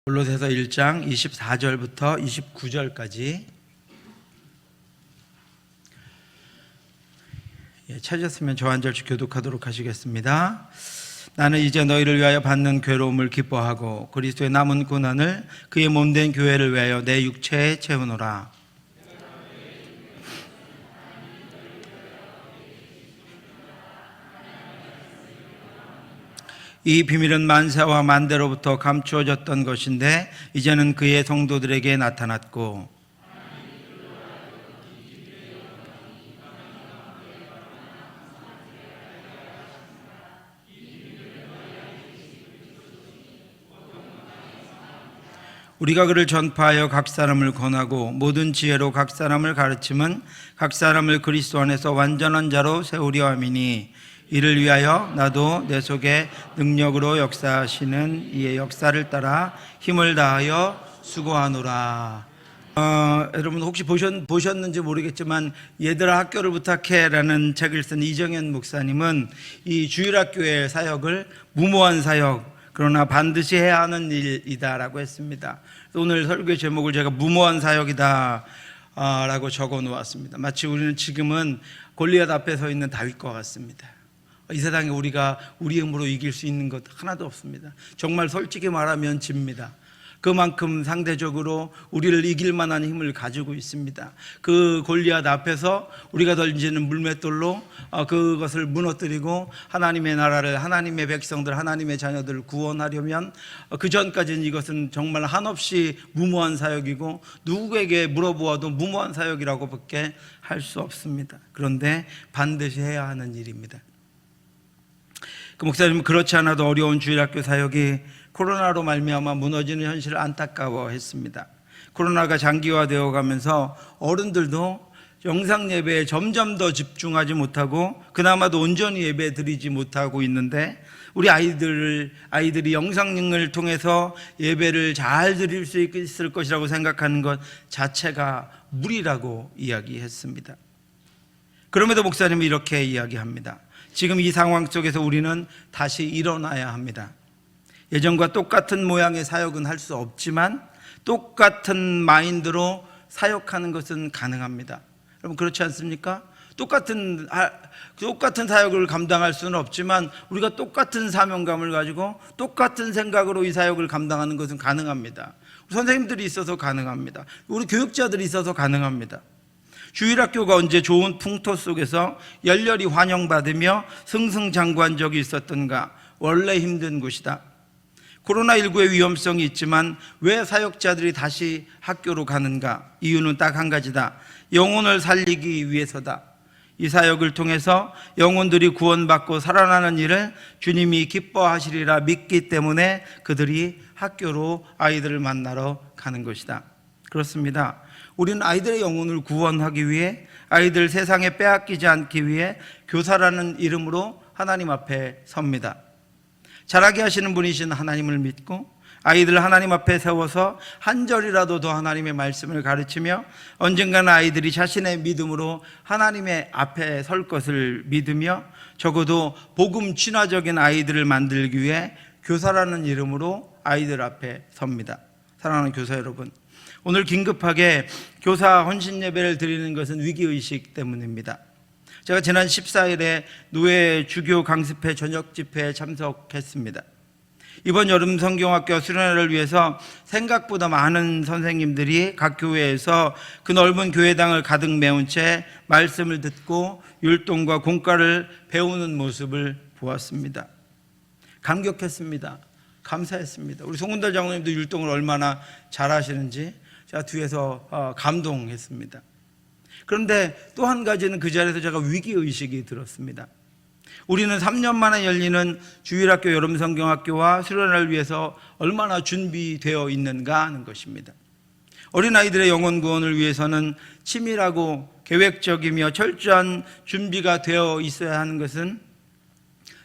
골로새서 1장 24절부터 29절까지 찾으셨으면 저 한 절씩 교독하도록 하시겠습니다. 나는 이제 너희를 위하여 받는 괴로움을 기뻐하고 그리스도의 남은 고난을 그의 몸된 교회를 위하여 내 육체에 채우노라. 이 비밀은 만세와 만대로부터 감추어졌던 것인데 이제는 그의 성도들에게 나타났고 우리가 그를 전파하여 각 사람을 권하고 모든 지혜로 각 사람을 가르침은 각 사람을 그리스도 안에서 완전한 자로 세우려 함이니 이를 위하여 나도 내 속에 능력으로 역사하시는 이의 역사를 따라 힘을 다하여 수고하노라. 여러분 혹시 보셨는지 모르겠지만 얘들아 학교를 부탁해라는 책을 쓴 이정현 목사님은 이 주일학교의 사역을 무모한 사역, 그러나 반드시 해야 하는 일이다라고 했습니다. 오늘 설교 제목을 제가 무모한 사역이다 라고 적어 놓았습니다. 마치 우리는 지금은 골리앗 앞에 서 있는 다윗과 같습니다. 이 세상에 우리가 우리 힘으로 이길 수 있는 것 하나도 없습니다. 정말 솔직히 말하면 집니다. 그만큼 상대적으로 우리를 이길 만한 힘을 가지고 있습니다. 그 골리앗 앞에서 우리가 던지는 물맷돌로 그것을 무너뜨리고 하나님의 나라를, 하나님의 백성들, 하나님의 자녀들을 구원하려면 그 전까지는 이것은 정말 한없이 무모한 사역이고 누구에게 물어보아도 무모한 사역이라고밖에 할 수 없습니다. 그런데 반드시 해야 하는 일입니다. 그 목사님은 그렇지 않아도 어려운 주일학교 사역이 코로나로 말미암아 무너지는 현실을 안타까워했습니다. 코로나가 장기화되어 가면서 어른들도 영상 예배에 점점 더 집중하지 못하고 그나마도 온전히 예배 드리지 못하고 있는데 우리 아이들이 영상을 통해서 예배를 잘 드릴 수 있을 것이라고 생각하는 것 자체가 무리라고 이야기했습니다. 그럼에도 목사님은 이렇게 이야기합니다. 지금 이 상황 속에서 우리는 다시 일어나야 합니다. 예전과 똑같은 모양의 사역은 할 수 없지만 똑같은 마인드로 사역하는 것은 가능합니다. 여러분 그렇지 않습니까? 똑같은 사역을 감당할 수는 없지만 우리가 똑같은 사명감을 가지고 똑같은 생각으로 이 사역을 감당하는 것은 가능합니다. 선생님들이 있어서 가능합니다. 우리 교육자들이 있어서 가능합니다. 주일학교가 언제 좋은 풍토 속에서 열렬히 환영받으며 승승장구한 적이 있었던가? 원래 힘든 곳이다. 코로나19의 위험성이 있지만 왜 사역자들이 다시 학교로 가는가? 이유는 딱 한 가지다. 영혼을 살리기 위해서다. 이 사역을 통해서 영혼들이 구원받고 살아나는 일을 주님이 기뻐하시리라 믿기 때문에 그들이 학교로 아이들을 만나러 가는 것이다. 그렇습니다. 우리는 아이들의 영혼을 구원하기 위해, 아이들 세상에 빼앗기지 않기 위해 교사라는 이름으로 하나님 앞에 섭니다. 자라게 하시는 분이신 하나님을 믿고 아이들을 하나님 앞에 세워서 한 절이라도 더 하나님의 말씀을 가르치며 언젠가는 아이들이 자신의 믿음으로 하나님의 앞에 설 것을 믿으며 적어도 복음 친화적인 아이들을 만들기 위해 교사라는 이름으로 아이들 앞에 섭니다. 사랑하는 교사 여러분, 오늘 긴급하게 교사 헌신 예배를 드리는 것은 위기의식 때문입니다. 제가 지난 14일에 노예 주교 강습회 저녁 집회에 참석했습니다. 이번 여름 성경학교 수련회를 위해서 생각보다 많은 선생님들이 각 교회에서 그 넓은 교회당을 가득 메운 채 말씀을 듣고 율동과 공과를 배우는 모습을 보았습니다. 감격했습니다. 감사했습니다. 우리 송은달 장로님도 율동을 얼마나 잘하시는지 제가 뒤에서 감동했습니다. 그런데 또 한 가지는 그 자리에서 제가 위기의식이 들었습니다. 우리는 3년 만에 열리는 주일학교 여름성경학교와 수련회를 위해서 얼마나 준비되어 있는가 하는 것입니다. 어린아이들의 영혼 구원을 위해서는 치밀하고 계획적이며 철저한 준비가 되어 있어야 하는 것은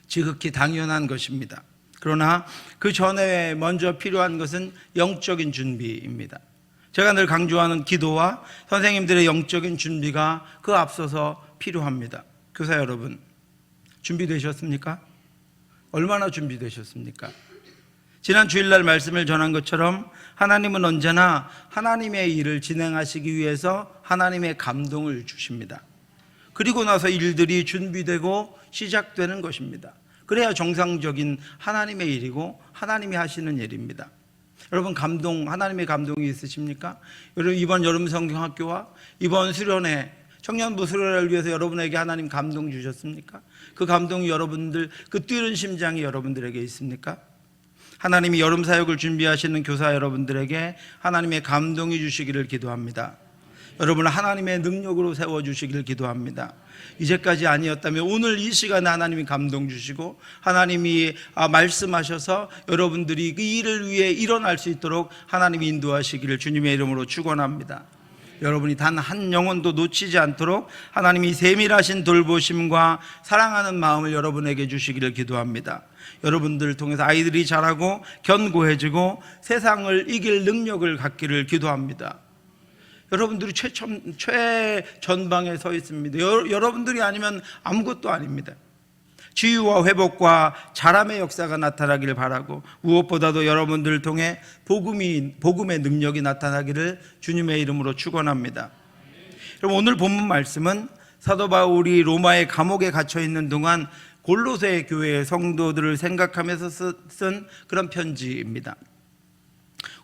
지극히 당연한 것입니다. 그러나 그 전에 먼저 필요한 것은 영적인 준비입니다. 제가 늘 강조하는 기도와 선생님들의 영적인 준비가 그 앞서서 필요합니다. 교사 여러분, 준비되셨습니까? 얼마나 준비되셨습니까? 지난 주일날 말씀을 전한 것처럼 하나님은 언제나 하나님의 일을 진행하시기 위해서 하나님의 감동을 주십니다. 그리고 나서 일들이 준비되고 시작되는 것입니다. 그래야 정상적인 하나님의 일이고 하나님이 하시는 일입니다. 여러분, 하나님의 감동이 있으십니까? 여러분, 이번 여름 성경학교와 이번 수련회, 청년부 수련회를 위해서 여러분에게 하나님 감동 주셨습니까? 그 감동이 그 뛰는 심장이 여러분들에게 있습니까? 하나님이 여름 사역을 준비하시는 교사 여러분들에게 하나님의 감동이 주시기를 기도합니다. 여러분을 하나님의 능력으로 세워주시기를 기도합니다. 이제까지 아니었다면 오늘 이 시간에 하나님이 감동 주시고 하나님이 말씀하셔서 여러분들이 그 일을 위해 일어날 수 있도록 하나님이 인도하시기를 주님의 이름으로 축원합니다. 여러분이 단 한 영혼도 놓치지 않도록 하나님이 세밀하신 돌보심과 사랑하는 마음을 여러분에게 주시기를 기도합니다. 여러분들을 통해서 아이들이 자라고 견고해지고 세상을 이길 능력을 갖기를 기도합니다. 여러분들이 최전방에 서 있습니다. 여러분들이 아니면 아무것도 아닙니다. 치유와 회복과 자람의 역사가 나타나기를 바라고, 무엇보다도 여러분들을 통해 복음의 능력이 나타나기를 주님의 이름으로 축원합니다. 여러분, 오늘 본문 말씀은 사도 바울이 로마의 감옥에 갇혀 있는 동안 골로새 교회의 성도들을 생각하면서 쓴 그런 편지입니다.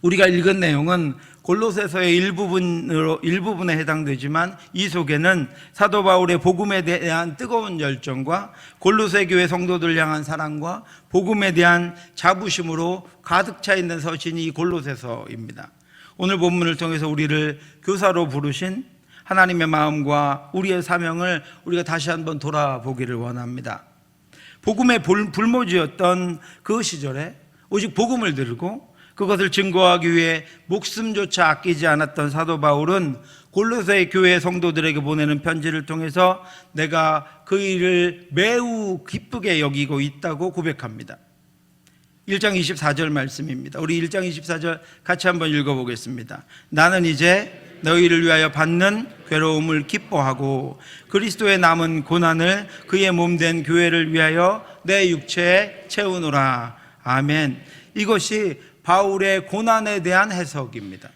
우리가 읽은 내용은 골로새서의 일부분에 해당되지만 이 속에는 사도 바울의 복음에 대한 뜨거운 열정과 골로새 교회 성도들 향한 사랑과 복음에 대한 자부심으로 가득 차 있는 서신이 이 골로새서입니다. 오늘 본문을 통해서 우리를 교사로 부르신 하나님의 마음과 우리의 사명을 우리가 다시 한번 돌아보기를 원합니다. 복음의 불모지였던 그 시절에 오직 복음을 들고 그것을 증거하기 위해 목숨조차 아끼지 않았던 사도 바울은 골로새 교회 성도들에게 보내는 편지를 통해서 내가 그 일을 매우 기쁘게 여기고 있다고 고백합니다. 1장 24절 말씀입니다. 우리 1장 24절 같이 한번 읽어보겠습니다. 나는 이제 너희를 위하여 받는 괴로움을 기뻐하고 그리스도의 남은 고난을 그의 몸된 교회를 위하여 내 육체에 채우노라. 아멘. 이것이 바울의 고난에 대한 해석입니다.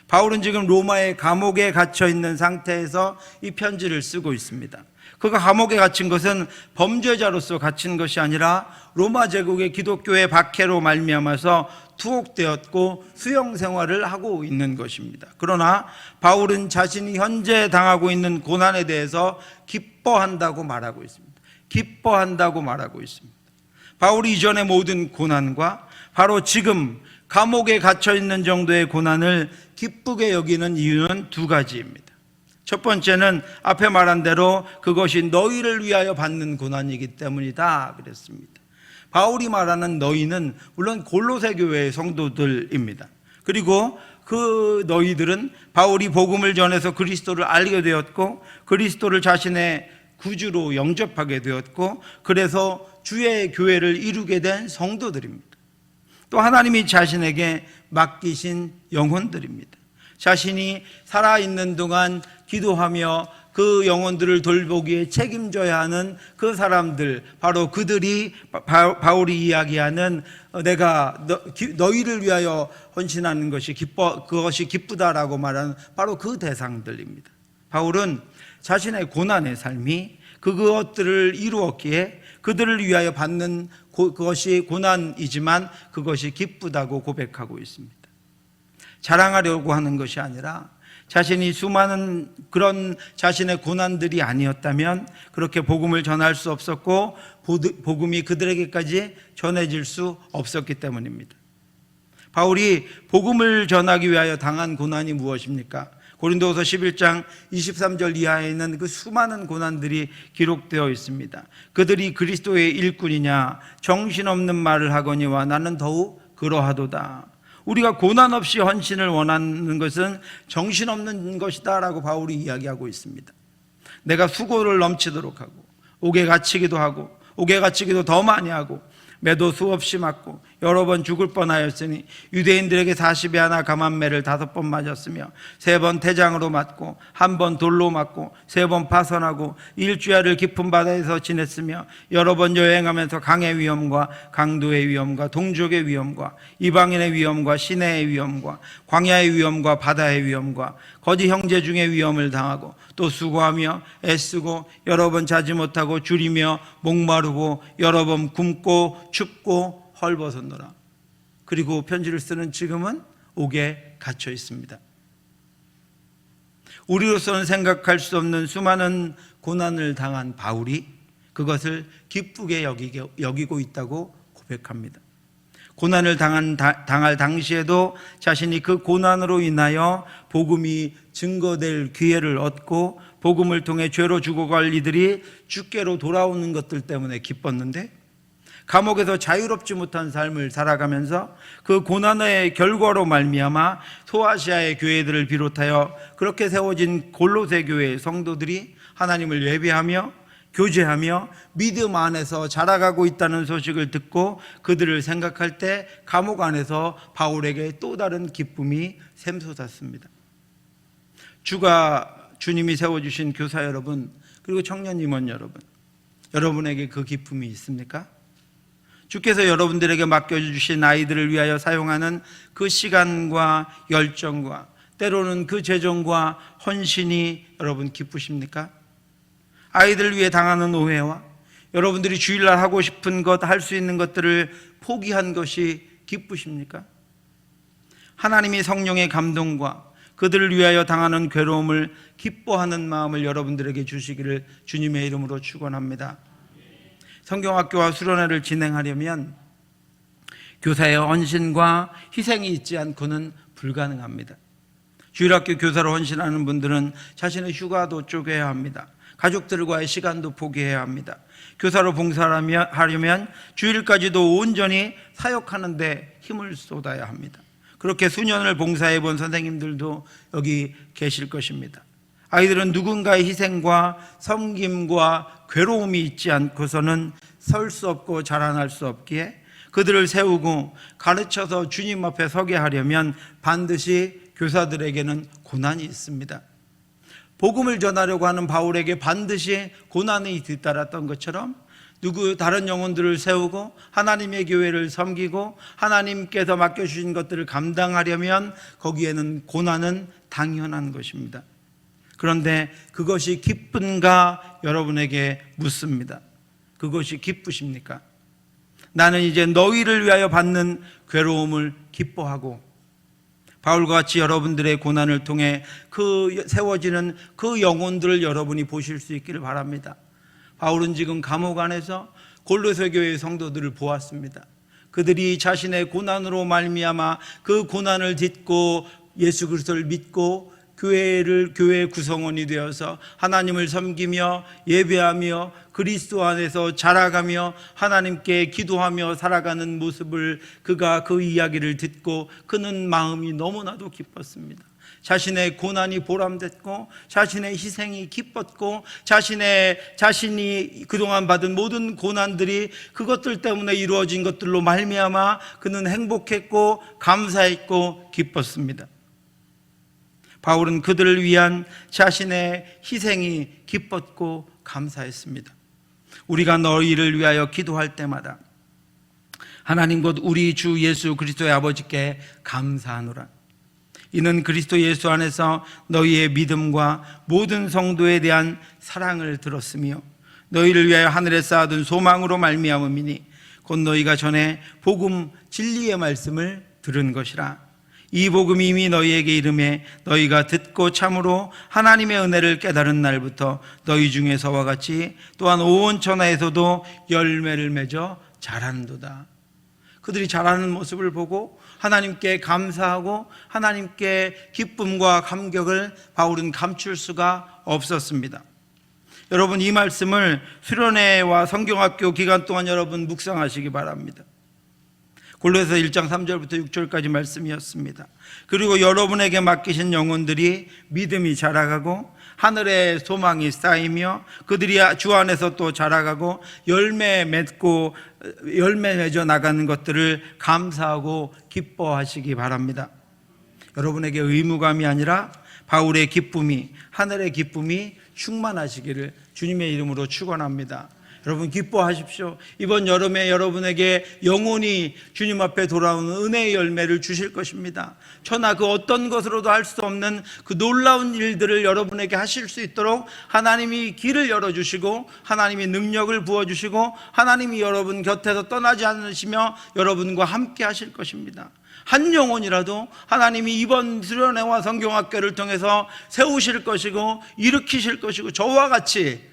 바울은 지금 로마의 감옥에 갇혀 있는 상태에서 이 편지를 쓰고 있습니다. 그가 감옥에 갇힌 것은 범죄자로서 갇힌 것이 아니라 로마 제국의 기독교의 박해로 말미암아서 투옥되었고 수용 생활을 하고 있는 것입니다. 그러나 바울은 자신이 현재 당하고 있는 고난에 대해서 기뻐한다고 말하고 있습니다. 기뻐한다고 말하고 있습니다. 바울이 이전의 모든 고난과 바로 지금 감옥에 갇혀 있는 정도의 고난을 기쁘게 여기는 이유는 두 가지입니다. 첫 번째는 앞에 말한 대로 그것이 너희를 위하여 받는 고난이기 때문이다 그랬습니다. 바울이 말하는 너희는 물론 골로새 교회의 성도들입니다. 그리고 그 너희들은 바울이 복음을 전해서 그리스도를 알게 되었고 그리스도를 자신의 구주로 영접하게 되었고 그래서 주의 교회를 이루게 된 성도들입니다. 또 하나님이 자신에게 맡기신 영혼들입니다. 자신이 살아있는 동안 기도하며 그 영혼들을 돌보기에 책임져야 하는 그 사람들, 바로 그들이 바울이 이야기하는 내가 너희를 위하여 헌신하는 것이 그것이 기쁘다라고 말하는 바로 그 대상들입니다. 바울은 자신의 고난의 삶이 그것들을 이루었기에 그들을 위하여 받는 그것이 고난이지만 그것이 기쁘다고 고백하고 있습니다. 자랑하려고 하는 것이 아니라 자신이 수많은 그런 자신의 고난들이 아니었다면 그렇게 복음을 전할 수 없었고 복음이 그들에게까지 전해질 수 없었기 때문입니다. 바울이 복음을 전하기 위하여 당한 고난이 무엇입니까? 고린도후서 11장 23절 이하에 있는 그 수많은 고난들이 기록되어 있습니다. 그들이 그리스도의 일꾼이냐 정신없는 말을 하거니와 나는 더욱 그러하도다. 우리가 고난 없이 헌신을 원하는 것은 정신없는 것이다 라고 바울이 이야기하고 있습니다. 내가 수고를 넘치도록 하고 옥에 갇히기도 더 많이 하고 매도 수없이 맞고 여러 번 죽을 뻔하였으니 유대인들에게 40에 하나 감한매를 5번 맞았으며 3번 태장으로 맞고 1번 돌로 맞고 3번 파선하고 일주야를 깊은 바다에서 지냈으며 여러 번 여행하면서 강의 위험과 강도의 위험과 동족의 위험과 이방인의 위험과 시내의 위험과 광야의 위험과 바다의 위험과 거짓 형제 중에 위험을 당하고 또 수고하며 애쓰고 여러 번 자지 못하고 줄이며 목마르고 여러 번 굶고 춥고 헐벗었노라. 그리고 편지를 쓰는 지금은 옥에 갇혀 있습니다. 우리로서는 생각할 수 없는 수많은 고난을 당한 바울이 그것을 기쁘게 여기고 있다고 고백합니다. 고난을 당할 당시에도 자신이 그 고난으로 인하여 복음이 증거될 기회를 얻고 복음을 통해 죄로 죽어갈 이들이 주께로 돌아오는 것들 때문에 기뻤는데, 감옥에서 자유롭지 못한 삶을 살아가면서 그 고난의 결과로 말미암아 소아시아의 교회들을 비롯하여 그렇게 세워진 골로새 교회의 성도들이 하나님을 예배하며 교제하며 믿음 안에서 자라가고 있다는 소식을 듣고 그들을 생각할 때 감옥 안에서 바울에게 또 다른 기쁨이 샘솟았습니다. 주님이 세워주신 교사 여러분, 그리고 청년 임원 여러분, 여러분에게 그 기쁨이 있습니까? 주께서 여러분들에게 맡겨주신 아이들을 위하여 사용하는 그 시간과 열정과 때로는 그 재정과 헌신이 여러분 기쁘십니까? 아이들을 위해 당하는 오해와 여러분들이 주일날 하고 싶은 것, 할 수 있는 것들을 포기한 것이 기쁘십니까? 하나님이 성령의 감동과 그들을 위하여 당하는 괴로움을 기뻐하는 마음을 여러분들에게 주시기를 주님의 이름으로 축원합니다. 성경학교와 수련회를 진행하려면 교사의 헌신과 희생이 있지 않고는 불가능합니다. 주일학교 교사로 헌신하는 분들은 자신의 휴가도 쪼개야 합니다. 가족들과의 시간도 포기해야 합니다. 교사로 봉사하려면 주일까지도 온전히 사역하는 데 힘을 쏟아야 합니다. 그렇게 수년을 봉사해 본 선생님들도 여기 계실 것입니다. 아이들은 누군가의 희생과 섬김과 괴로움이 있지 않고서는 설 수 없고 자라날 수 없기에 그들을 세우고 가르쳐서 주님 앞에 서게 하려면 반드시 교사들에게는 고난이 있습니다. 복음을 전하려고 하는 바울에게 반드시 고난이 뒤따랐던 것처럼 다른 영혼들을 세우고 하나님의 교회를 섬기고 하나님께서 맡겨주신 것들을 감당하려면 거기에는 고난은 당연한 것입니다. 그런데 그것이 기쁜가 여러분에게 묻습니다. 그것이 기쁘십니까? 나는 이제 너희를 위하여 받는 괴로움을 기뻐하고 바울과 같이 여러분들의 고난을 통해 그 세워지는 그 영혼들을 여러분이 보실 수 있기를 바랍니다. 바울은 지금 감옥 안에서 골로새 교회의 성도들을 보았습니다. 그들이 자신의 고난으로 말미암아 그 고난을 딛고 예수 그리스도를 믿고 교회의 구성원이 되어서 하나님을 섬기며 예배하며 그리스도 안에서 자라가며 하나님께 기도하며 살아가는 모습을 그가 그 이야기를 듣고 그는 마음이 너무나도 기뻤습니다. 자신의 고난이 보람됐고 자신의 희생이 기뻤고 자신이 그동안 받은 모든 고난들이 그것들 때문에 이루어진 것들로 말미암아 그는 행복했고 감사했고 기뻤습니다. 바울은 그들을 위한 자신의 희생이 기뻤고 감사했습니다. 우리가 너희를 위하여 기도할 때마다 하나님 곧 우리 주 예수 그리스도의 아버지께 감사하노라. 이는 그리스도 예수 안에서 너희의 믿음과 모든 성도에 대한 사랑을 들었으며 너희를 위하여 하늘에 쌓아둔 소망으로 말미암음이니 곧 너희가 전에 복음 진리의 말씀을 들은 것이라. 이 복음이 이미 너희에게 이름에 너희가 듣고 참으로 하나님의 은혜를 깨달은 날부터 너희 중에서와 같이 또한 온 천하에서도 열매를 맺어 자란도다. 그들이 자라는 모습을 보고 하나님께 감사하고 하나님께 기쁨과 감격을 바울은 감출 수가 없었습니다. 여러분, 이 말씀을 수련회와 성경학교 기간 동안 여러분 묵상하시기 바랍니다. 골로새서 1장 3절부터 6절까지 말씀이었습니다. 그리고 여러분에게 맡기신 영혼들이 믿음이 자라가고 하늘의 소망이 쌓이며 그들이 주 안에서 또 자라가고 열매 맺고 열매 맺어 나가는 것들을 감사하고 기뻐하시기 바랍니다. 여러분에게 의무감이 아니라 바울의 기쁨이, 하늘의 기쁨이 충만하시기를 주님의 이름으로 축원합니다. 여러분 기뻐하십시오. 이번 여름에 여러분에게 영원히 주님 앞에 돌아오는 은혜의 열매를 주실 것입니다. 천하 그 어떤 것으로도 할 수 없는 그 놀라운 일들을 여러분에게 하실 수 있도록 하나님이 길을 열어주시고 하나님이 능력을 부어주시고 하나님이 여러분 곁에서 떠나지 않으시며 여러분과 함께 하실 것입니다. 한 영혼이라도 하나님이 이번 수련회와 성경학교를 통해서 세우실 것이고 일으키실 것이고 저와 같이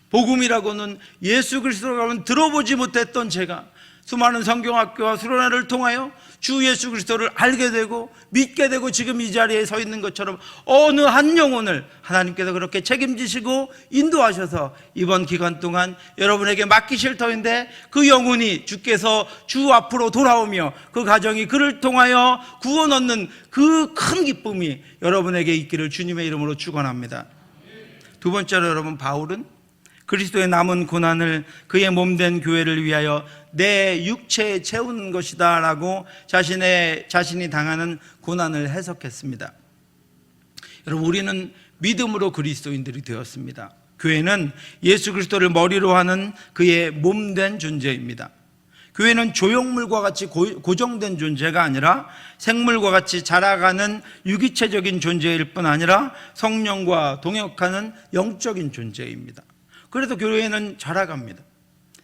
복음이라고는 예수 그리스도라고는 들어보지 못했던 제가 수많은 성경학교와 수련회를 통하여 주 예수 그리스도를 알게 되고 믿게 되고 지금 이 자리에 서 있는 것처럼 어느 한 영혼을 하나님께서 그렇게 책임지시고 인도하셔서 이번 기간 동안 여러분에게 맡기실 터인데 그 영혼이 주께서 주 앞으로 돌아오며 그 가정이 그를 통하여 구원 얻는 그 큰 기쁨이 여러분에게 있기를 주님의 이름으로 축원합니다. 두 번째로 여러분, 바울은 그리스도의 남은 고난을 그의 몸된 교회를 위하여 내 육체에 채우는 것이다 라고 자신이 당하는 고난을 해석했습니다. 여러분, 우리는 믿음으로 그리스도인들이 되었습니다. 교회는 예수 그리스도를 머리로 하는 그의 몸된 존재입니다. 교회는 조형물과 같이 고정된 존재가 아니라 생물과 같이 자라가는 유기체적인 존재일 뿐 아니라 성령과 동역하는 영적인 존재입니다. 그래서 교회는 자라갑니다.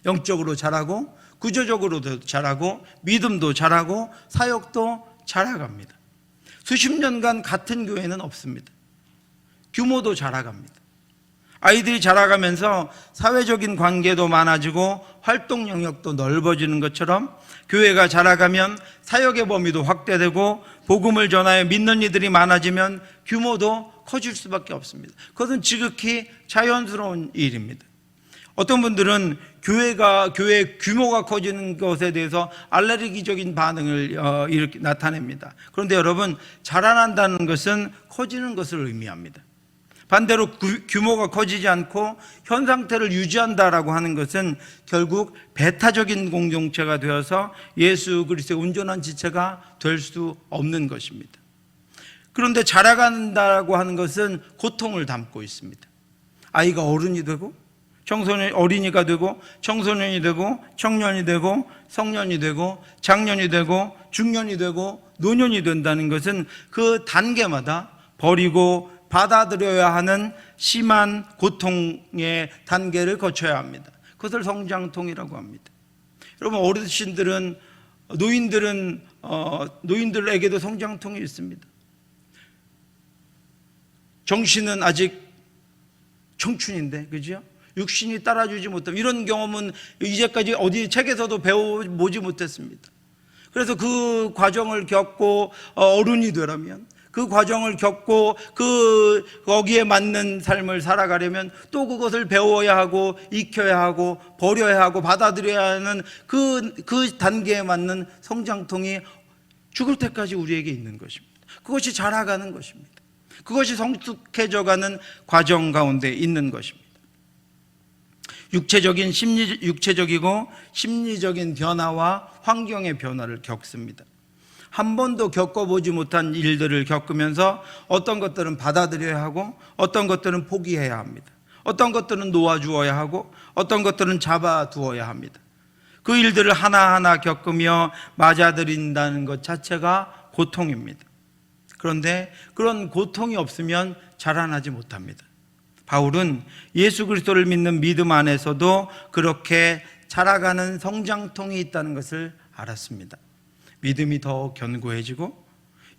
영적으로 자라고 구조적으로도 자라고 믿음도 자라고 사역도 자라갑니다. 수십 년간 같은 교회는 없습니다. 규모도 자라갑니다. 아이들이 자라가면서 사회적인 관계도 많아지고 활동 영역도 넓어지는 것처럼 교회가 자라가면 사역의 범위도 확대되고 복음을 전하여 믿는 이들이 많아지면 규모도 커질 수밖에 없습니다. 그것은 지극히 자연스러운 일입니다. 어떤 분들은 교회 규모가 커지는 것에 대해서 알레르기적인 반응을 이렇게 나타냅니다. 그런데 여러분, 자라난다는 것은 커지는 것을 의미합니다. 반대로 규모가 커지지 않고 현 상태를 유지한다라고 하는 것은 결국 배타적인 공동체가 되어서 예수 그리스도의 온전한 지체가 될 수 없는 것입니다. 그런데 자라간다고 하는 것은 고통을 담고 있습니다. 아이가 어른이 되고 어린이가 되고 청소년이 되고 청년이 되고 성년이 되고 장년이 되고 중년이 되고 노년이 된다는 것은 그 단계마다 버리고 받아들여야 하는 심한 고통의 단계를 거쳐야 합니다. 그것을 성장통이라고 합니다. 여러분, 어르신들은 노인들에게도 성장통이 있습니다. 정신은 아직 청춘인데, 그죠? 육신이 따라주지 못하면, 이런 경험은 이제까지 어디 책에서도 배워보지 못했습니다. 그래서 그 과정을 겪고 어른이 되려면, 그 과정을 겪고 거기에 맞는 삶을 살아가려면 또 그것을 배워야 하고 익혀야 하고 버려야 하고 받아들여야 하는 그 단계에 맞는 성장통이 죽을 때까지 우리에게 있는 것입니다. 그것이 자라가는 것입니다. 그것이 성숙해져가는 과정 가운데 있는 것입니다. 육체적이고 심리적인 변화와 환경의 변화를 겪습니다. 한 번도 겪어보지 못한 일들을 겪으면서 어떤 것들은 받아들여야 하고 어떤 것들은 포기해야 합니다. 어떤 것들은 놓아주어야 하고 어떤 것들은 잡아두어야 합니다. 그 일들을 하나하나 겪으며 맞아들인다는 것 자체가 고통입니다. 그런데 그런 고통이 없으면 자라나지 못합니다. 바울은 예수 그리스도를 믿는 믿음 안에서도 그렇게 자라가는 성장통이 있다는 것을 알았습니다. 믿음이 더 견고해지고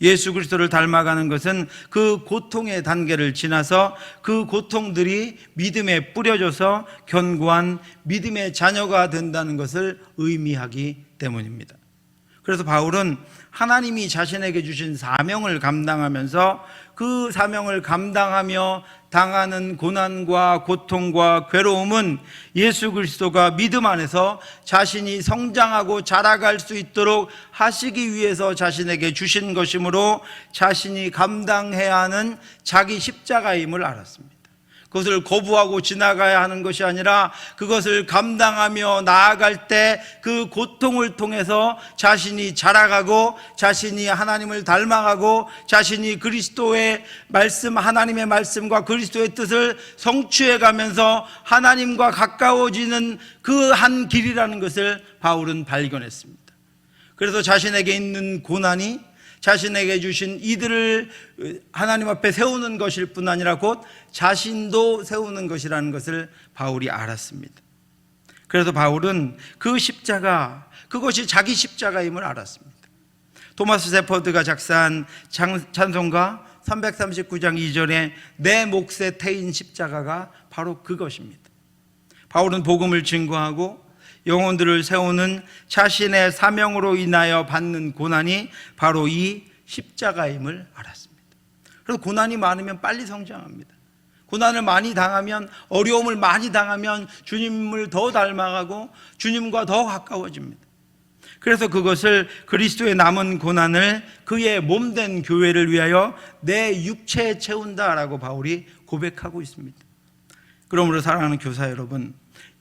예수 그리스도를 닮아가는 것은 그 고통의 단계를 지나서 그 고통들이 믿음에 뿌려져서 견고한 믿음의 자녀가 된다는 것을 의미하기 때문입니다. 그래서 바울은 하나님이 자신에게 주신 사명을 감당하면서 그 사명을 감당하며 당하는 고난과 고통과 괴로움은 예수 그리스도가 믿음 안에서 자신이 성장하고 자라갈 수 있도록 하시기 위해서 자신에게 주신 것이므로 자신이 감당해야 하는 자기 십자가임을 알았습니다. 그것을 거부하고 지나가야 하는 것이 아니라 그것을 감당하며 나아갈 때 그 고통을 통해서 자신이 자라가고 자신이 하나님을 닮아가고 자신이 그리스도의 말씀, 하나님의 말씀과 그리스도의 뜻을 성취해 가면서 하나님과 가까워지는 그 한 길이라는 것을 바울은 발견했습니다. 그래서 자신에게 있는 고난이 자신에게 주신 이들을 하나님 앞에 세우는 것일 뿐 아니라 곧 자신도 세우는 것이라는 것을 바울이 알았습니다. 그래서 바울은 그 십자가, 그것이 자기 십자가임을 알았습니다. 토마스 세퍼드가 작사한 찬송가 339장 2절에 내 몫에 태인 십자가가 바로 그것입니다. 바울은 복음을 증거하고 영혼들을 세우는 자신의 사명으로 인하여 받는 고난이 바로 이 십자가임을 알았습니다. 그래서 고난이 많으면 빨리 성장합니다. 고난을 많이 당하면, 어려움을 많이 당하면 주님을 더 닮아가고 주님과 더 가까워집니다. 그래서 그것을 그리스도의 남은 고난을 그의 몸된 교회를 위하여 내 육체에 채운다라고 바울이 고백하고 있습니다. 그러므로 사랑하는 교사 여러분,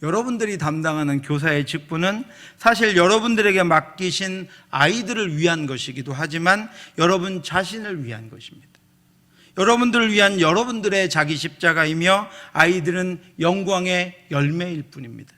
여러분들이 담당하는 교사의 직분은 사실 여러분들에게 맡기신 아이들을 위한 것이기도 하지만 여러분 자신을 위한 것입니다. 여러분들을 위한 여러분들의 자기 십자가이며 아이들은 영광의 열매일 뿐입니다.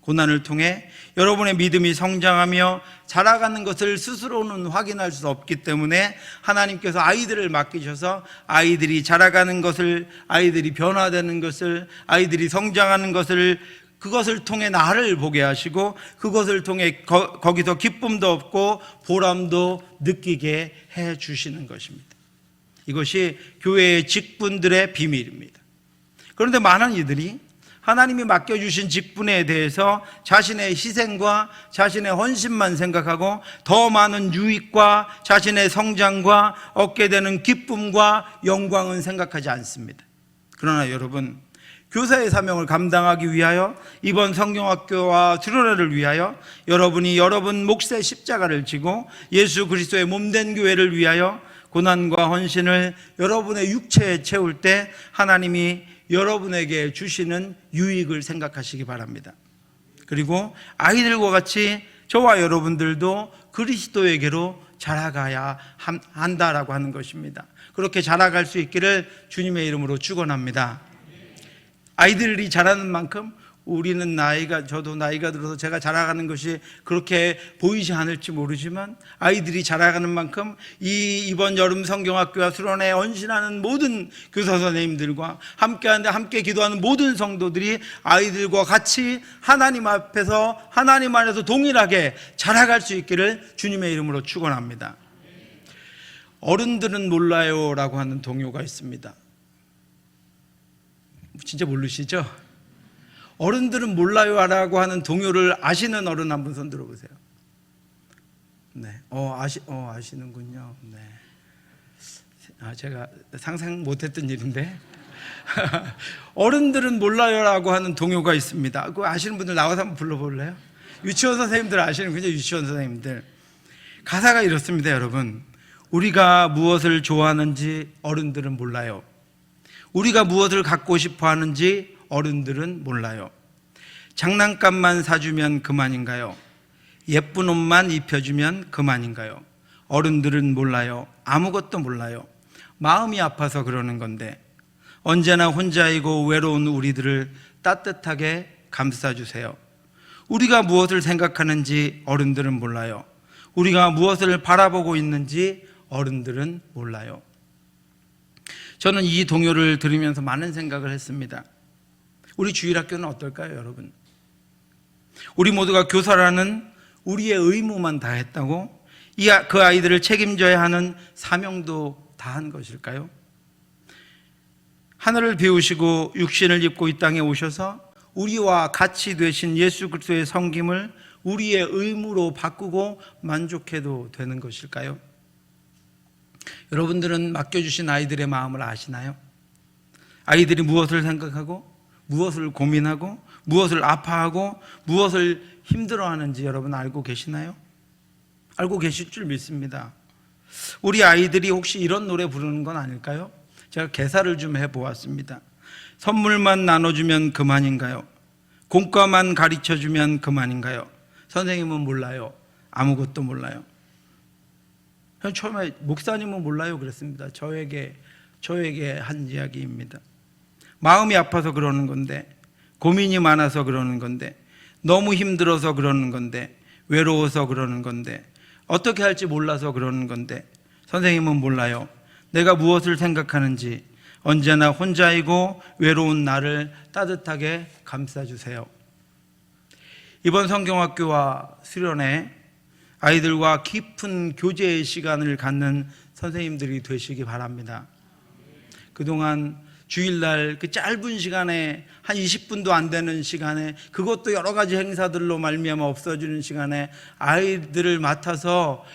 고난을 통해 여러분의 믿음이 성장하며 자라가는 것을 스스로는 확인할 수 없기 때문에 하나님께서 아이들을 맡기셔서 아이들이 자라가는 것을, 아이들이 변화되는 것을, 아이들이 성장하는 것을, 그것을 통해 나를 보게 하시고 그것을 통해 거기서 기쁨도 얻고 보람도 느끼게 해 주시는 것입니다. 이것이 교회의 직분들의 비밀입니다. 그런데 많은 이들이 하나님이 맡겨주신 직분에 대해서 자신의 희생과 자신의 헌신만 생각하고 더 많은 유익과 자신의 성장과 얻게 되는 기쁨과 영광은 생각하지 않습니다. 그러나 여러분, 교사의 사명을 감당하기 위하여 이번 성경학교와 수련회를 위하여 여러분이 여러분 몫의 십자가를 지고 예수 그리스도의 몸된 교회를 위하여 고난과 헌신을 여러분의 육체에 채울 때 하나님이 여러분에게 주시는 유익을 생각하시기 바랍니다. 그리고 아이들과 같이 저와 여러분들도 그리스도에게로 자라가야 한다라고 하는 것입니다. 그렇게 자라갈 수 있기를 주님의 이름으로 축원합니다. 아이들이 자라는 만큼 우리는 저도 나이가 들어서 제가 자라가는 것이 그렇게 보이지 않을지 모르지만 아이들이 자라가는 만큼 이번 여름 성경학교와 수련회에 헌신하는 모든 교사 선생님들과 함께 기도하는 모든 성도들이 아이들과 같이 하나님 앞에서 하나님 안에서 동일하게 자라갈 수 있기를 주님의 이름으로 축원합니다. 어른들은 몰라요라고 하는 동요가 있습니다. 진짜 모르시죠? 어른들은 몰라요라고 하는 동요를 아시는 어른 한 분 손 들어보세요. 네, 아시는군요. 네, 제가 상상 못했던 일인데 어른들은 몰라요라고 하는 동요가 있습니다. 그거 아시는 분들 나와서 한번 불러볼래요? 유치원 선생님들 아시는군요. 유치원 선생님들. 가사가 이렇습니다, 여러분. 우리가 무엇을 좋아하는지 어른들은 몰라요. 우리가 무엇을 갖고 싶어 하는지 어른들은 몰라요. 장난감만 사주면 그만인가요? 예쁜 옷만 입혀주면 그만인가요? 어른들은 몰라요. 아무것도 몰라요. 마음이 아파서 그러는 건데 언제나 혼자이고 외로운 우리들을 따뜻하게 감싸주세요. 우리가 무엇을 생각하는지 어른들은 몰라요. 우리가 무엇을 바라보고 있는지 어른들은 몰라요. 저는 이 동요를 들으면서 많은 생각을 했습니다. 우리 주일학교는 어떨까요, 여러분? 우리 모두가 교사라는 우리의 의무만 다했다고 그 아이들을 책임져야 하는 사명도 다한 것일까요? 하늘을 비우시고 육신을 입고 이 땅에 오셔서 우리와 같이 되신 예수 그리스도의 섬김을 우리의 의무로 바꾸고 만족해도 되는 것일까요? 여러분들은 맡겨주신 아이들의 마음을 아시나요? 아이들이 무엇을 생각하고 무엇을 고민하고 무엇을 아파하고 무엇을 힘들어하는지 여러분 알고 계시나요? 알고 계실 줄 믿습니다. 우리 아이들이 혹시 이런 노래 부르는 건 아닐까요? 제가 개사를 좀 해보았습니다. 선물만 나눠주면 그만인가요? 공과만 가르쳐주면 그만인가요? 선생님은 몰라요. 아무것도 몰라요. 처음에 목사님은 몰라요 그랬습니다. 저에게 한 이야기입니다. 마음이 아파서 그러는 건데, 고민이 많아서 그러는 건데, 너무 힘들어서 그러는 건데, 외로워서 그러는 건데, 어떻게 할지 몰라서 그러는 건데, 선생님은 몰라요. 내가 무엇을 생각하는지 언제나 혼자이고 외로운 나를 따뜻하게 감싸주세요. 이번 성경학교와 수련회 아이들과 깊은 교제의 시간을 갖는 선생님들이 되시기 바랍니다. 그동안 주일날 그 짧은 시간에 한 20분도 안 되는 시간에, 그것도 여러 가지 행사들로 말미암아 없어지는 시간에 아이들을 맡아서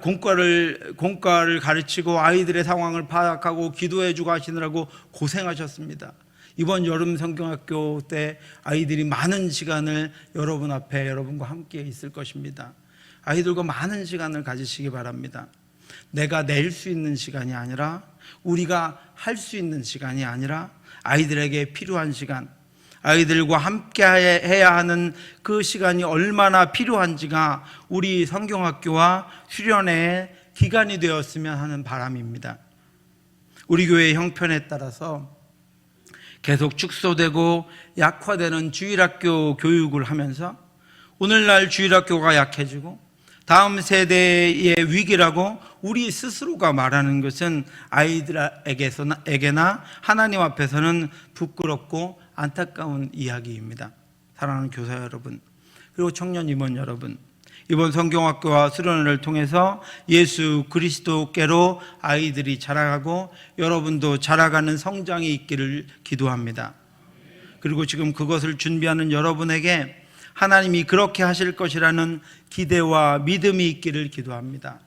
공과를 가르치고 아이들의 상황을 파악하고 기도해주고 하시느라고 고생하셨습니다. 이번 여름 성경학교 때 아이들이 많은 시간을 여러분 앞에 여러분과 함께 있을 것입니다. 아이들과 많은 시간을 가지시기 바랍니다. 내가 낼 수 있는 시간이 아니라, 우리가 할 수 있는 시간이 아니라 아이들에게 필요한 시간, 아이들과 함께 해야 하는 그 시간이 얼마나 필요한지가 우리 성경학교와 수련회의 기간이 되었으면 하는 바람입니다. 우리 교회의 형편에 따라서 계속 축소되고 약화되는 주일학교 교육을 하면서 오늘날 주일학교가 약해지고 다음 세대의 위기라고 우리 스스로가 말하는 것은 아이들에게나 하나님 앞에서는 부끄럽고 안타까운 이야기입니다. 사랑하는 교사 여러분, 그리고 청년 임원 여러분, 이번 성경학교와 수련회를 통해서 예수 그리스도께로 아이들이 자라가고 여러분도 자라가는 성장이 있기를 기도합니다. 그리고 지금 그것을 준비하는 여러분에게 하나님이 그렇게 하실 것이라는 기대와 믿음이 있기를 기도합니다.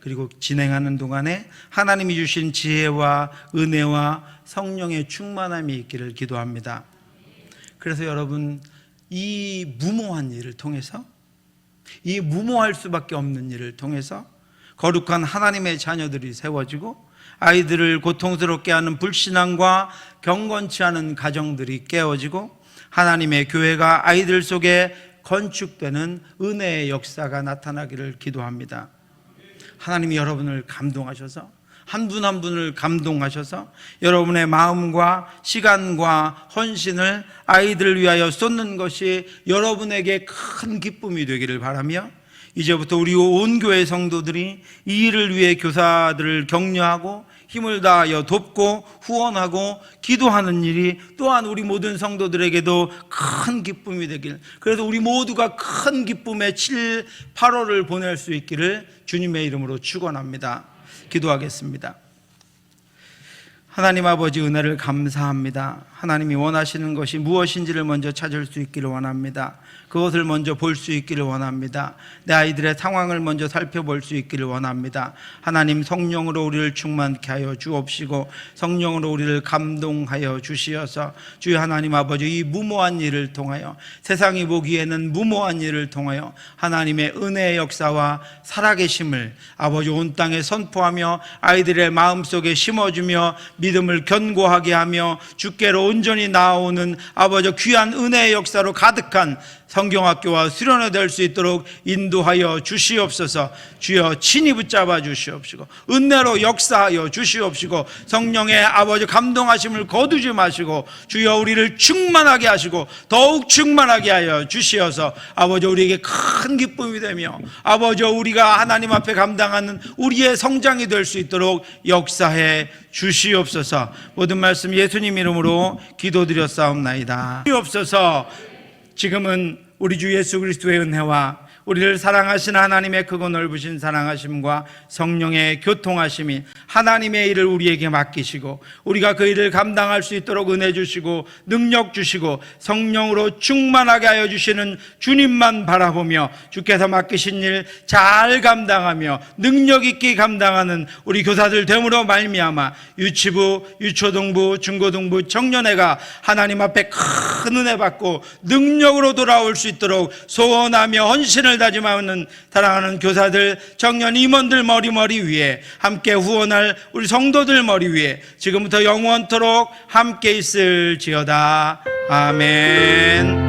그리고 진행하는 동안에 하나님이 주신 지혜와 은혜와 성령의 충만함이 있기를 기도합니다. 그래서 여러분, 이 무모한 일을 통해서, 이 무모할 수밖에 없는 일을 통해서 거룩한 하나님의 자녀들이 세워지고 아이들을 고통스럽게 하는 불신앙과 경건치 않은 가정들이 깨어지고 하나님의 교회가 아이들 속에 건축되는 은혜의 역사가 나타나기를 기도합니다. 하나님이 여러분을 감동하셔서, 한 분 한 분을 감동하셔서 여러분의 마음과 시간과 헌신을 아이들을 위하여 쏟는 것이 여러분에게 큰 기쁨이 되기를 바라며, 이제부터 우리 온 교회 성도들이 이 일을 위해 교사들을 격려하고 힘을 다하여 돕고 후원하고 기도하는 일이 또한 우리 모든 성도들에게도 큰 기쁨이 되길, 그래서 우리 모두가 큰 기쁨의 7, 8월을 보낼 수 있기를 주님의 이름으로 축원합니다. 기도하겠습니다. 하나님 아버지, 은혜를 감사합니다. 하나님이 원하시는 것이 무엇인지를 먼저 찾을 수 있기를 원합니다. 그것을 먼저 볼 수 있기를 원합니다. 내 아이들의 상황을 먼저 살펴볼 수 있기를 원합니다. 하나님, 성령으로 우리를 충만케 하여 주옵시고 성령으로 우리를 감동하여 주시어서 주여 하나님 아버지, 이 무모한 일을 통하여, 세상이 보기에는 무모한 일을 통하여 하나님의 은혜의 역사와 살아계심을 아버지 온 땅에 선포하며 아이들의 마음속에 심어주며 믿음을 견고하게 하며 주께로 온전히 나아오는 아버지 귀한 은혜의 역사로 가득한 성경학교와 수련회 될 수 있도록 인도하여 주시옵소서. 주여 친히 붙잡아 주시옵시고 은혜로 역사하여 주시옵시고 성령의 아버지 감동하심을 거두지 마시고 주여 우리를 충만하게 하시고 더욱 충만하게 하여 주시어서 아버지 우리에게 큰 기쁨이 되며 아버지 우리가 하나님 앞에 감당하는 우리의 성장이 될 수 있도록 역사해 주시옵소서. 모든 말씀 예수님 이름으로 기도드렸사옵나이다. 주옵소서. 지금은 우리 주 예수 그리스도의 은혜와 우리를 사랑하신 하나님의 크고 넓으신 사랑하심과 성령의 교통하심이 하나님의 일을 우리에게 맡기시고 우리가 그 일을 감당할 수 있도록 은혜 주시고 능력 주시고 성령으로 충만하게 하여 주시는 주님만 바라보며 주께서 맡기신 일 잘 감당하며 능력 있게 감당하는 우리 교사들 됨으로 말미암아 유치부, 유초등부, 중고등부, 청년회가 하나님 앞에 큰 은혜 받고 능력으로 돌아올 수 있도록 소원하며 헌신을 다짐하는 사랑하는 교사들, 청년 임원들 머리 위에 함께 후원할 우리 성도들 머리 위에 지금부터 영원토록 함께 있을지어다. 아멘.